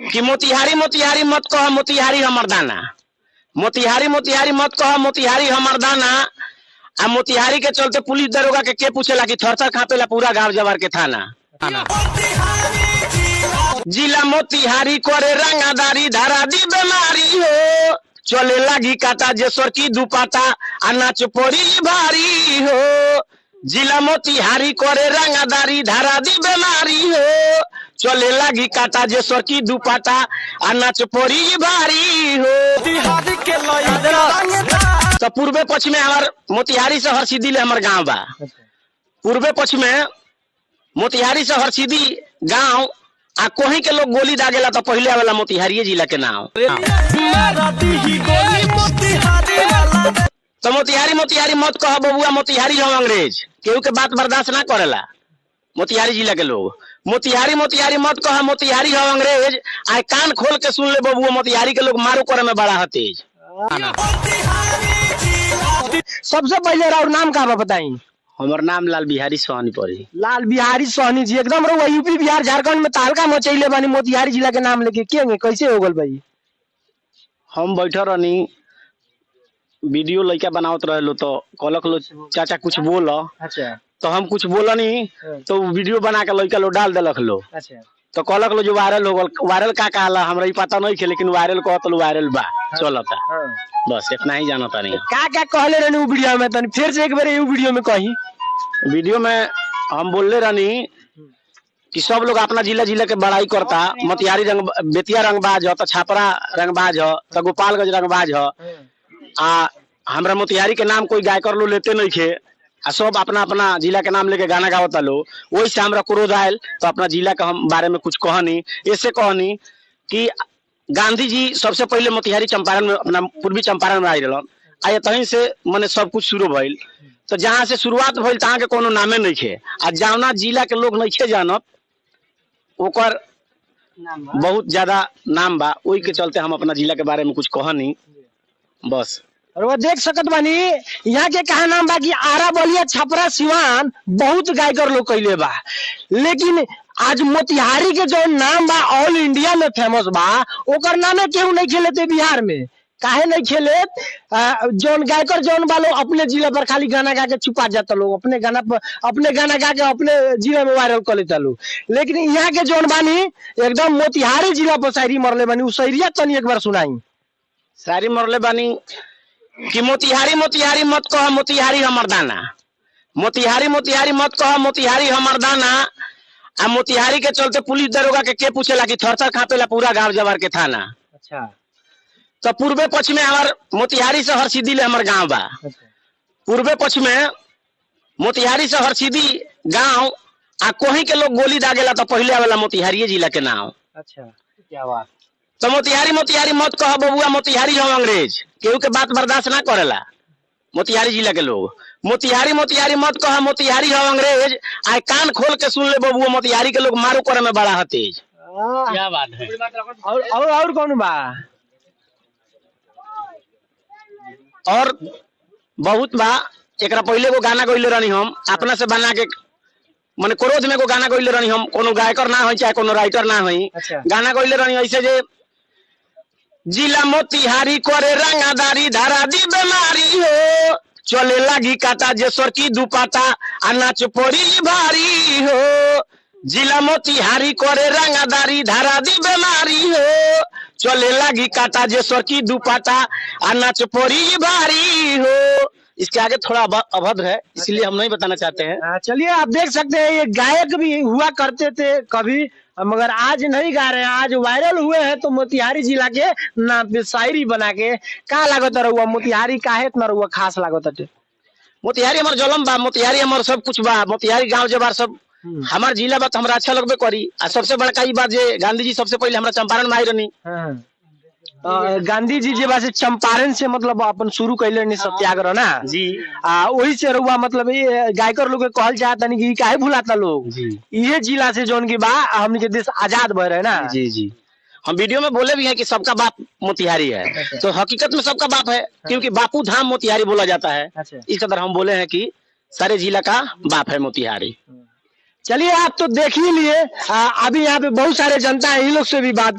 कि मोतिहारी मोतिहारी मत कह मोतिहारी हमर दाना, मोतिहारी मोतिहारी मत कह मोतिहारी हमर दाना। आ मोतिहारी के चलते पुलिस दरोगा के पूछेला कि थरथर कांपेला पूरा गांव जवार के थाना। जिला मोतिहारी करे रंगादारी धारा दी बीमारी हो, चले लगी काटा जेसर की दुपाटा आ नाच पड़ी भारी हो। जिला मोतिहारी करे रंगादारी धारा दी बीमारी हो, चले लगी काटा जेसर की दुपाटा आ नाच पड़ी भारी हो। तो पूर्वे पश्चिम में हमार मोतिहारी से हरसिद्धि ले हमार गांव बा। पूर्वे पश्चिम में मोतिहारी से हरसिद्धि गांव आ कोही के लोग गोली दागेला तो पहले वाला मोतिहारी जिला के नाम। तो मोतिहारी मोतिहारी मत कह बबुआ मोतिहारी हम अंग्रेज, केहू के बात बर्दाश्त ना करेला मोतिहारी जिला के लोग। मोतिहारी मोतिहारी मत कह मोतिहारी हम अंग्रेज, आए कान खोल के सुन ले बबुआ मोतिहारी के लोग मारू करे में बड़ा है तेज। सबसे पहले राउर नाम का बताई? हमार नाम लाल बिहारी सोहनी पड़ी। लाल बिहारी सोहनी जी एकदम रहो यूपी बिहार झारखंड में तालका मचैले बानी मोतिहारी जिला के नाम लेके, के कैसे हो गल भाई? हम बैठा रहनी वीडियो लड़का बनावत रहे लो तो कहलक लो चाचा कुछ बोल। अच्छा। तो हम कुछ बोलनी तो वीडियो बना के लड़का लो डाल देलक लो। अच्छा। तो कहलक लो जो वायरल हो गल, वायरल का कहला हमरा ही पता नहीं खे, लेकिन वायरल कहत लो वायरल बा चलता। बस इतना ही जानता नहीं। का कहले रहनी उ वीडियो में? तनी फिर से एक बार उ वीडियो में कही। वीडियो में हम बोलले रहनी कि सब लोग अपना जिला जिला के बड़ाई करता। मोतिहारी रंग बेतिया रंगबाज हो, तो छापरा रंगबाज हो, तो गोपालगंज रंगबाज हो। आ हमरा मोतिहारी के नाम कोई गायकर लो लेते नहीं खे, आ सब अपना अपना जिला के नाम लेके गाना गावता लो। वही से हमरा क्रोध आयल तो अपना जिला के हम बारे में कुछ कहनी। ऐसे कहनी कि गांधी जी सबसे पहले मोतिहारी चंपारण में अपना पूर्वी चंपारण में आई रहलन, आ तहीं से मने सब कुछ शुरू भइल। तो जहाँ से शुरुआत भइल तहाँ के कोनो नामे नहीं खे, आ जौना जिला के लोग नहीं खे जानत ओकर बहुत ज्यादा नाम बा। वही के चलते हम अपना जिला के बारे में कुछ कहनी बस। और वो देख सकत बानी यहाँ के कहा नाम बा कि आरा बलिया छपरा सिवान बहुत गायकर लोग कैले बा, लेकिन आज मोतिहारी के जो नाम बा ऑल इंडिया में फेमस बा, ओकर नामे केहू नहीं खेलेते बिहार में। काहे नहीं खेले? जौन गायकर जौन बा लोग अपने जिला पर खाली गाना गा के छुपा जाता लोग, अपने गाना गा के अपने जिला में वायरल कर लेता लोग। लेकिन यहाँ के जौन बानी एकदम मोतिहारी जिला पर शायरी मरले बानी, उ शायरिया तनी एक बार सुनाई। शायरी मरले बानी कि मोतिहारी मोतिहारी मत कह मोतिहारी हमर दाना, मोतिहारी मोतिहारी मत कह मोतिहारी हमर दाना। आ मोतिहारी के चलते पुलिस दरोगा के पूछेला कि थरथर कांपेला पूरा गांव जवार के थाना। अच्छा। तो पूर्वे पश्चिम में हमार मोतिहारी से हरसिद्धि ले हमार गांव बा। पूर्वे पश्चिम में मोतिहारी से हरसिद्धि गांव आ कोही के लोग गोली दागेला तो पहले वाला मोतिहारी जिला के नाम। अच्छा, क्या बात। तो मोतिहारी मोतिहारी मत कह बबुआ मोतिहारी हम अंग्रेज, केहू के बात बर्दाश्त ना करेला मोतिहारी जिला के लोग। मोतिहारी मोतिहारी मत कह मोतिहारी हम अंग्रेज, आए कान खोल के सुन ले बबुआ मोतिहारी के लोग मारू करे में बड़ा है तेज। क्या बात है। और कौन बा? और बहुत बा। एक पहले को गाना गइले रहनी हम अपना से बना के, माने क्रोध में को गाना गइले रहनी हम, कोनो गायकर ना हो चाहे कोनो राइटर ना हो। अच्छा। गाना गइले रहनी ऐसे जे जिला मोतिहारी करे रंगादारी धारा दी बीमारी हो, चले लगी काटा जेसर की दुपाटा आ नाच पड़ी भारी हो। जिला मोतिहारी करे रंगादारी धारा दी बीमारी हो, चले लगी काटा जेसर की दुपाटा आ नाच पड़ी भारी हो। इसके आगे थोड़ा अभद्र है इसलिए हम नहीं बताना चाहते हैं। चलिए आप देख सकते हैं ये गायक भी हुआ करते थे कभी, मगर आज नहीं गा रहे हैं। आज वायरल हुए हैं तो मोतिहारी जिला के नाम पे शायरी बना के का लागत रहुआ मोतिहारी काहे इतना रहुआ खास लागत? मोतिहारी हमार जलम बा, मोतिहारी हमार सब कुछ बा, मोतिहारी गांव जबार सब हमार जिला बा, हमरा अच्छा लगबे करी। आ सबसे बड़का ई बात जे गांधी जी सबसे पहले हमरा चंपारण में आई रहनी। गांधी जी जे चंपारण से मतलब अपन शुरू कैले सत्याग्रह ना जी। वही से रहुआ मतलब ये गायकर लोग कहल चाहता नहीं कि काहे भुलाता लोग जी। ये जिला से जोन की बा हमने के देश आजाद भय रहे ना। जी जी। हम वीडियो में बोले भी हैं कि सबका बाप मोतिहारी है। तो हकीकत में सबका बाप है, क्योंकि बापू धाम मोतिहारी बोला जाता है। इस कदर हम बोले हैं कि सारे जिला का बाप है मोतिहारी। चलिए आप तो देख ही लिए, अभी यहाँ पे बहुत सारे जनता है, इन लोग से भी बात